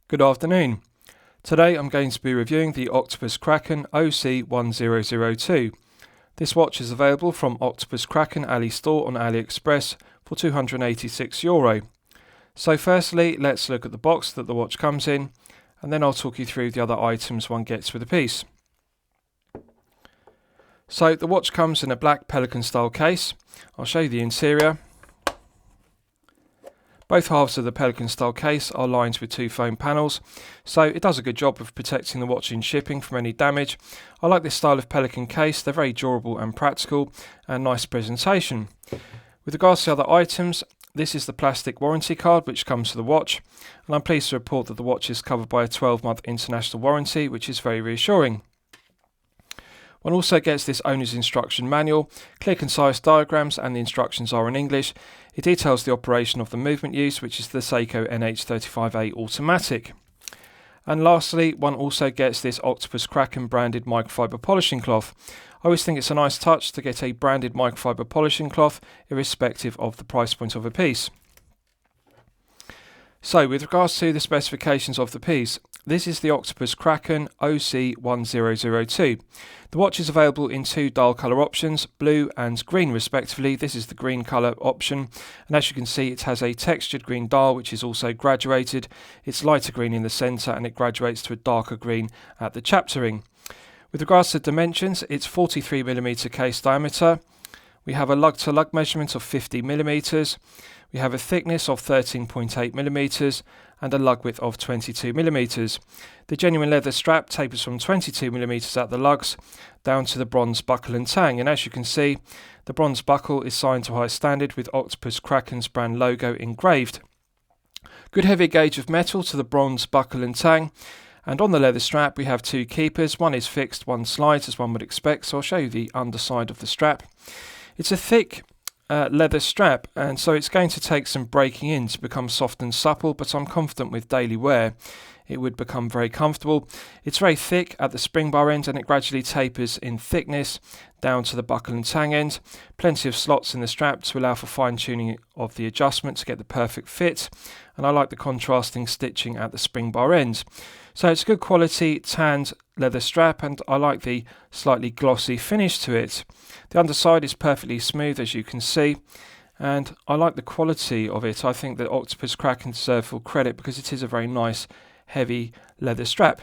Good afternoon. Today I'm going to be reviewing the Octopus Kraken OC1002. This watch is available from Octopus Kraken Ali Store on AliExpress for €286. So firstly, let's look at the box that the watch comes in, and then I'll talk you through the other items one gets with the piece. So the watch comes in a black pelican style case. I'll show you the interior. Both halves of the pelican style case are lined with two foam panels, so it does a good job of protecting the watch in shipping from any damage. I like this style of pelican case, they're very durable and practical and nice presentation. With regards to other items, this is the plastic warranty card which comes with the watch, and I'm pleased to report that the watch is covered by a 12-month international warranty, which is very reassuring. One also gets this owner's instruction manual, clear concise diagrams, and the instructions are in English. It details the operation of the movement used, which is the Seiko NH35A automatic. And lastly, one also gets this Octopus Kraken branded microfiber polishing cloth. I always think it's a nice touch to get a branded microfiber polishing cloth, irrespective of the price point of a piece. So, with regards to the specifications of the piece, this is the Octopus Kraken OC1002. The watch is available in two dial colour options, blue and green respectively. This is the green colour option, and as you can see it has a textured green dial which is also graduated. It's lighter green in the centre and it graduates to a darker green at the chapter ring. With regards to dimensions, it's 43mm case diameter. We have a lug-to-lug measurement of 50mm. We have a thickness of 13.8mm and a lug width of 22mm. The genuine leather strap tapers from 22mm at the lugs down to the bronze buckle and tang, and as you can see, the bronze buckle is signed to high standard with Octopus Kraken's brand logo engraved. Good heavy gauge of metal to the bronze buckle and tang, and on the leather strap we have two keepers. One is fixed, one slides as one would expect, so I'll show you the underside of the strap. It's a thick leather strap, and so it's going to take some breaking in to become soft and supple, but I'm confident with daily wear it would become very comfortable. It's very thick at the spring bar end and it gradually tapers in thickness down to the buckle and tang end. Plenty of slots in the strap to allow for fine tuning of the adjustment to get the perfect fit, and I like the contrasting stitching at the spring bar end. So it's good quality tanned leather strap, and I like the slightly glossy finish to it. The underside is perfectly smooth as you can see, and I like the quality of it. I think that Octopus Kraken deserve full credit because it is a very nice heavy leather strap.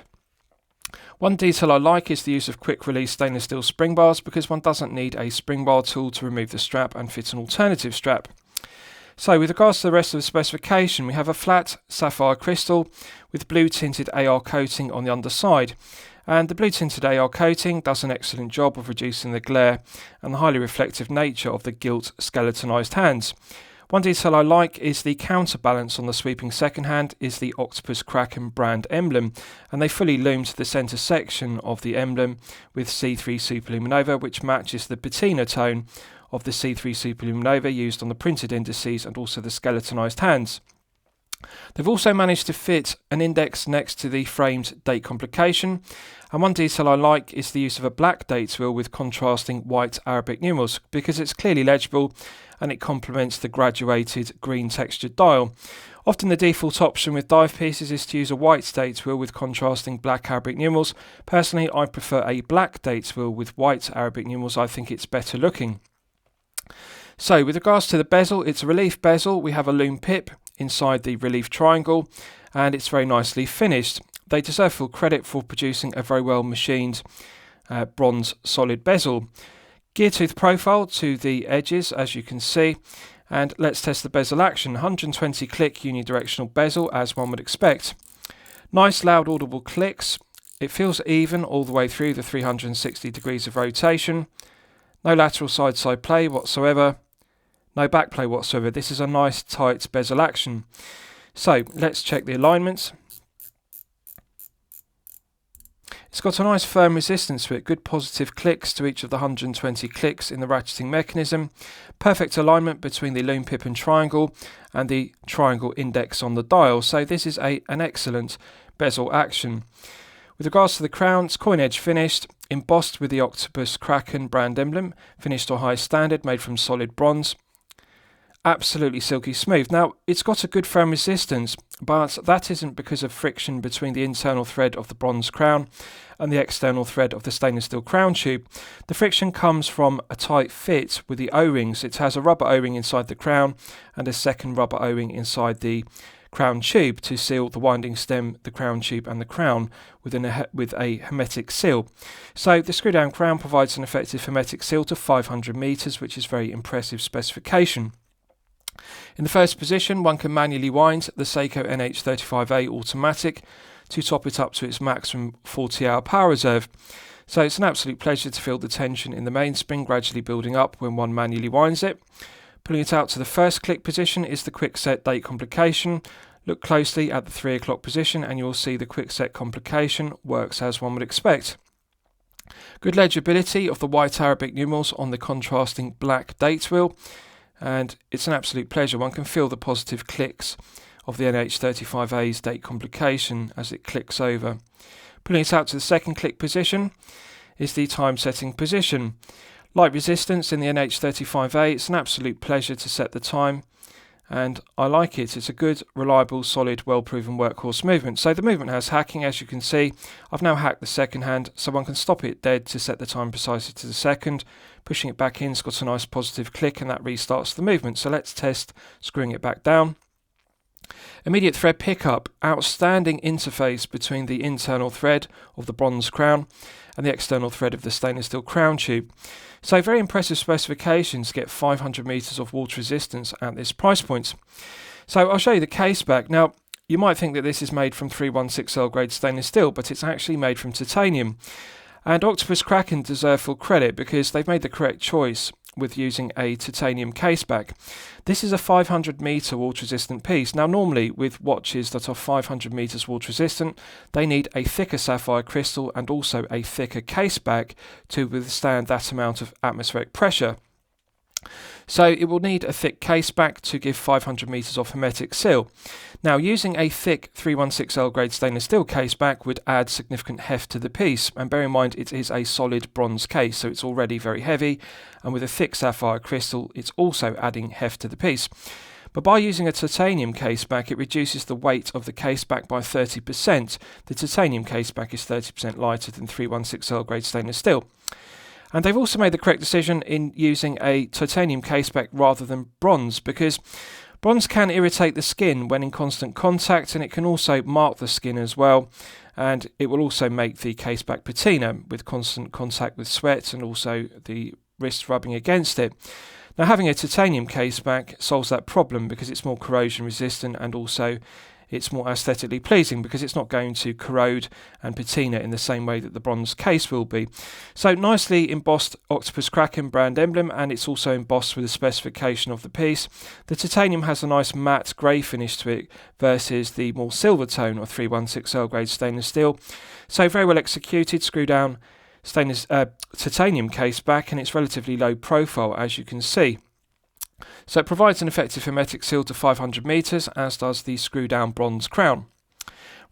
One detail I like is the use of quick release stainless steel spring bars, because one doesn't need a spring bar tool to remove the strap and fit an alternative strap. So with regards to the rest of the specification, we have a flat sapphire crystal with blue tinted AR coating on the underside, and the blue tinted AR coating does an excellent job of reducing the glare and the highly reflective nature of the gilt skeletonized hands. One detail I like is the counterbalance on the sweeping second hand is the Octopus Kraken brand emblem, and they fully loomed the centre section of the emblem with C3 superluminova, which matches the patina tone of the C3 superluminova used on the printed indices and also the skeletonized hands. They've also managed to fit an index next to the framed date complication, and one detail I like is the use of a black dates wheel with contrasting white Arabic numerals, because it's clearly legible and it complements the graduated green textured dial. Often the default option with dive pieces is to use a white dates wheel with contrasting black Arabic numerals. Personally, I prefer a black dates wheel with white Arabic numerals. I think it's better looking. So with regards to the bezel, it's a relief bezel. We have a loom pip inside the relief triangle, and it's very nicely finished. They deserve full credit for producing a very well machined bronze solid bezel. Gear tooth profile to the edges as you can see, and let's test the bezel action. 120 click unidirectional bezel as one would expect. Nice loud audible clicks. It feels even all the way through the 360 degrees of rotation. No lateral side play whatsoever. No back play whatsoever. This is a nice tight bezel action. So let's check the alignments. It's got a nice firm resistance to it, good positive clicks to each of the 120 clicks in the ratcheting mechanism, perfect alignment between the loom pip and triangle and the triangle index on the dial, so this is an excellent bezel action. With regards to the crown, it's coin edge finished, embossed with the Octopus Kraken brand emblem, finished to a high standard, made from solid bronze. absolutely silky smooth. Now, it's got a good firm resistance, but that isn't because of friction between the internal thread of the bronze crown and the external thread of the stainless steel crown tube. The friction comes from a tight fit with the O-rings. It has a rubber O-ring inside the crown and a second rubber O-ring inside the crown tube to seal the winding stem, the crown tube and the crown with a hermetic seal. So the screw down crown provides an effective hermetic seal to 500 meters, which is very impressive specification. In the first position, one can manually wind the Seiko NH35A automatic to top it up to its maximum 40-hour power reserve. So it's an absolute pleasure to feel the tension in the mainspring gradually building up when one manually winds it. Pulling it out to the first click position is the quick set date complication. Look closely at the 3 o'clock position and you'll see the quick set complication works as one would expect. Good legibility of the white Arabic numerals on the contrasting black date wheel, and it's an absolute pleasure. One can feel the positive clicks of the NH35A's date complication as it clicks over. Pulling it out to the second click position is the time setting position. Light resistance in the NH35A, it's an absolute pleasure to set the time, and I like it. It's a good, reliable, solid, well-proven workhorse movement. So the movement has hacking, as you can see. I've now hacked the second hand, so one can stop it dead to set the time precisely to the second. Pushing it back in, it's got a nice positive click, and that restarts the movement. So let's test screwing it back down. Immediate thread pickup, outstanding interface between the internal thread of the bronze crown and the external thread of the stainless steel crown tube. So very impressive specifications to get 500 meters of water resistance at this price point. So I'll show you the case back. Now, you might think that this is made from 316L grade stainless steel, but it's actually made from titanium. And Octopus Kraken deserve full credit because they've made the correct choice with using a titanium caseback. This is a 500 meter water resistant piece. Now normally with watches that are 500 meters water resistant, they need a thicker sapphire crystal and also a thicker caseback to withstand that amount of atmospheric pressure. So it will need a thick caseback to give 500 meters of hermetic seal. Now using a thick 316L grade stainless steel caseback would add significant heft to the piece, and bear in mind it is a solid bronze case, so it's already very heavy, and with a thick sapphire crystal it's also adding heft to the piece. But by using a titanium caseback, it reduces the weight of the caseback by 30%. The titanium caseback is 30% lighter than 316L grade stainless steel. And they've also made the correct decision in using a titanium caseback rather than bronze, because bronze can irritate the skin when in constant contact, and it can also mark the skin as well, and it will also make the caseback patina with constant contact with sweat and also the wrist rubbing against it. Now having a titanium caseback solves that problem because it's more corrosion resistant, and also it's more aesthetically pleasing because it's not going to corrode and patina in the same way that the bronze case will be. So nicely embossed Octopus Kraken brand emblem, and it's also embossed with the specification of the piece. The titanium has a nice matte grey finish to it versus the more silver tone of 316L grade stainless steel. So very well executed, screw down titanium case back, and it's relatively low profile as you can see. So it provides an effective hermetic seal to 500 meters, as does the screw down bronze crown.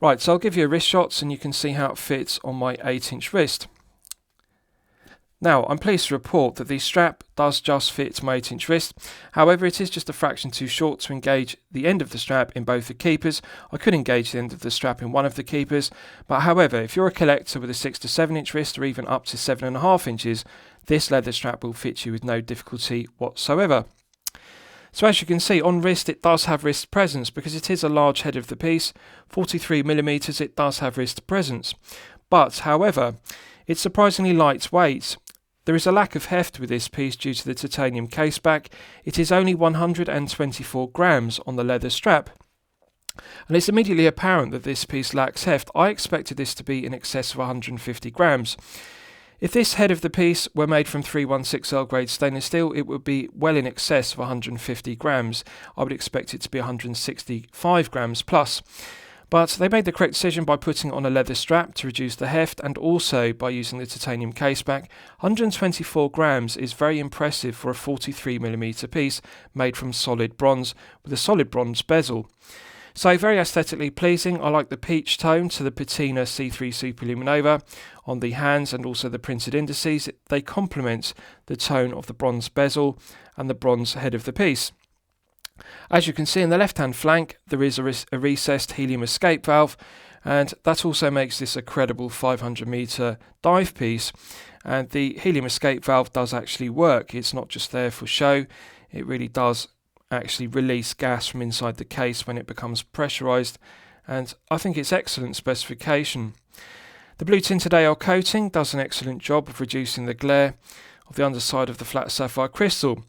Right, so I'll give you a wrist shots and you can see how it fits on my 8-inch wrist. Now, I'm pleased to report that the strap does just fit my 8-inch wrist. However, it is just a fraction too short to engage the end of the strap in both the keepers. I could engage the end of the strap in one of the keepers, but however, if you're a collector with a 6 to 7-inch wrist or even up to 7.5 inches, this leather strap will fit you with no difficulty whatsoever. So as you can see, on wrist it does have wrist presence because it is a large head of the piece, 43mm, it does have wrist presence. But however, it's surprisingly lightweight. There is a lack of heft with this piece due to the titanium caseback. It is only 124 grams on the leather strap. And it's immediately apparent that this piece lacks heft. I expected this to be in excess of 150 grams. If this head of the piece were made from 316L grade stainless steel, it would be well in excess of 150 grams. I would expect it to be 165 grams plus. But they made the correct decision by putting on a leather strap to reduce the heft, and also by using the titanium caseback. 124 grams is very impressive for a 43mm piece made from solid bronze with a solid bronze bezel. So very aesthetically pleasing. I like the peach tone to the patina C3 Superluminova on the hands and also the printed indices. They complement the tone of the bronze bezel and the bronze head of the piece. As you can see in the left hand flank, there is a recessed helium escape valve, and that also makes this a credible 500 meter dive piece. And the helium escape valve does actually work. It's not just there for show. It really does actually release gas from inside the case when it becomes pressurized, and I think it's excellent specification. The blue tinted AL coating does an excellent job of reducing the glare of the underside of the flat sapphire crystal.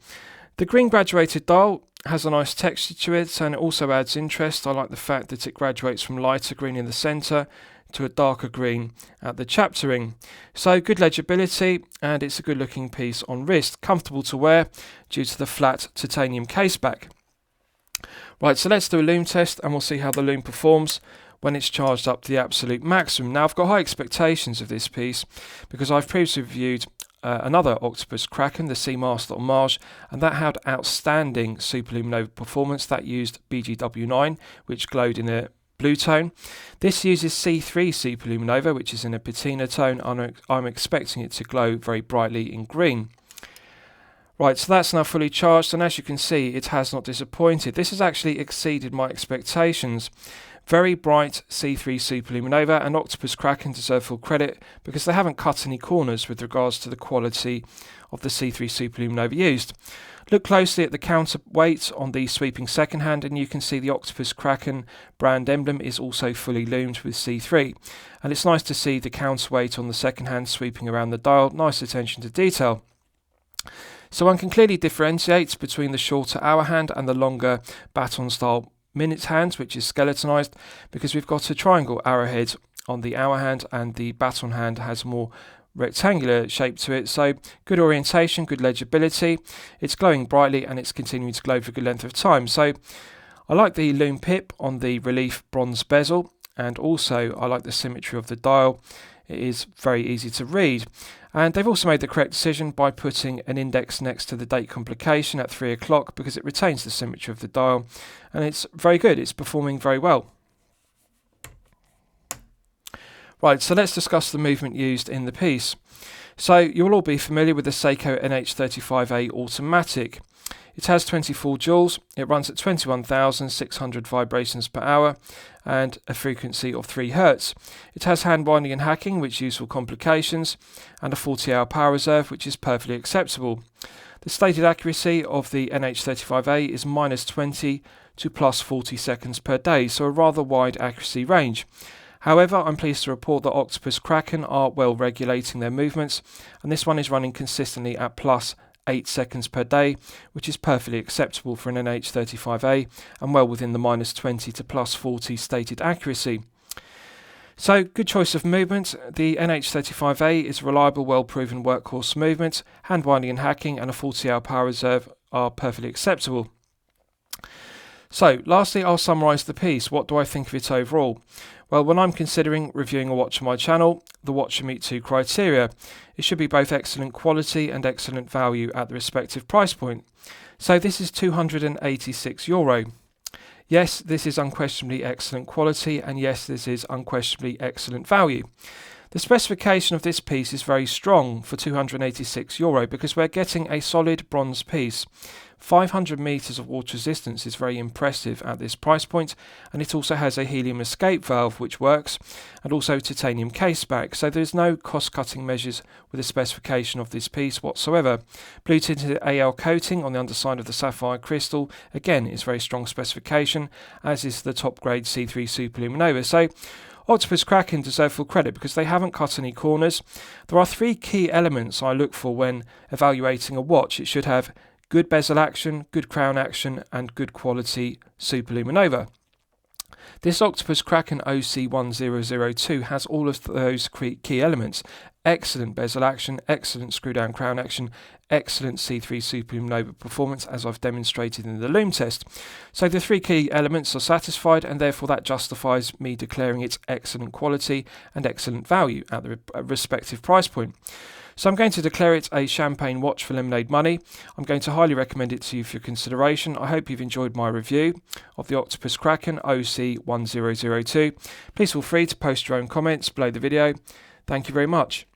The green graduated dial has a nice texture to it, and it also adds interest. I like the fact that it graduates from lighter green in the centre to a darker green at the chapter ring. So good legibility, and it's a good looking piece on wrist, comfortable to wear due to the flat titanium case back. Right, so let's do a loom test and we'll see how the loom performs when it's charged up to the absolute maximum. Now I've got high expectations of this piece because I've previously reviewed another Octopus Kraken, the Seamaster Homage, and that had outstanding superluminova performance. That used BGW9, which glowed in a blue tone. This uses C3 superluminova, which is in a patina tone. I'm expecting it to glow very brightly in green. Right, so that's now fully charged, and as you can see, it has not disappointed. This has actually exceeded my expectations. Very bright C3 superluminova, and Octopus Kraken deserve full credit because they haven't cut any corners with regards to the quality of the C3 superluminova used. Look closely at the counterweight on the sweeping second hand, and you can see the Octopus Kraken brand emblem is also fully loomed with C3. And it's nice to see the counterweight on the second hand sweeping around the dial. Nice attention to detail. So one can clearly differentiate between the shorter hour hand and the longer baton style minute hand, which is skeletonized, because we've got a triangle arrowhead on the hour hand and the baton hand has more rectangular shape to it. So good orientation, good legibility. It's glowing brightly and it's continuing to glow for a good length of time. So I like the loom pip on the relief bronze bezel, and also I like the symmetry of the dial. It is very easy to read. And they've also made the correct decision by putting an index next to the date complication at 3 o'clock because it retains the symmetry of the dial, and it's very good. It's performing very well. Right, so let's discuss the movement used in the piece. So you'll all be familiar with the Seiko NH35A automatic. It has 24 joules, it runs at 21,600 vibrations per hour and a frequency of 3 Hz. It has hand winding and hacking, which is useful complications, and a 40-hour power reserve, which is perfectly acceptable. The stated accuracy of the NH35A is -20 to +40 seconds per day, so a rather wide accuracy range. However, I'm pleased to report that Octopus Kraken are well regulating their movements, and this one is running consistently at +8 seconds per day, which is perfectly acceptable for an NH35A and well within the -20 to +40 stated accuracy. So, good choice of movement. The NH35A is reliable, well-proven workhorse movement. Hand winding and hacking and a 40-hour power reserve are perfectly acceptable. So, lastly, I'll summarise the piece. What do I think of it overall? Well, when I'm considering reviewing a watch on my channel, the watch should meet 2 criteria. It should be both excellent quality and excellent value at the respective price point. So this is €286. Yes, this is unquestionably excellent quality, and yes, this is unquestionably excellent value. The specification of this piece is very strong for €286 because we're getting a solid bronze piece. 500 meters of water resistance is very impressive at this price point, and it also has a helium escape valve which works, and also titanium case back, so there's no cost cutting measures with the specification of this piece whatsoever. Blue tinted AL coating on the underside of the sapphire crystal again is very strong specification, as is the top grade C3 superluminova. So Octopus Kraken deserve full credit because they haven't cut any corners. There are 3 key elements I look for when evaluating a watch. It should have good bezel action, good crown action, and good quality superluminova. This Octopus Kraken OC1002 has all of those key elements. Excellent bezel action, excellent screw down crown action, excellent C3 superluminova performance, as I've demonstrated in the Loom Test. So the 3 key elements are satisfied, and therefore that justifies me declaring its excellent quality and excellent value at the respective price point. So I'm going to declare it a champagne watch for lemonade money. I'm going to highly recommend it to you for your consideration. I hope you've enjoyed my review of the Octopus Kraken OC1002. Please feel free to post your own comments below the video. Thank you very much.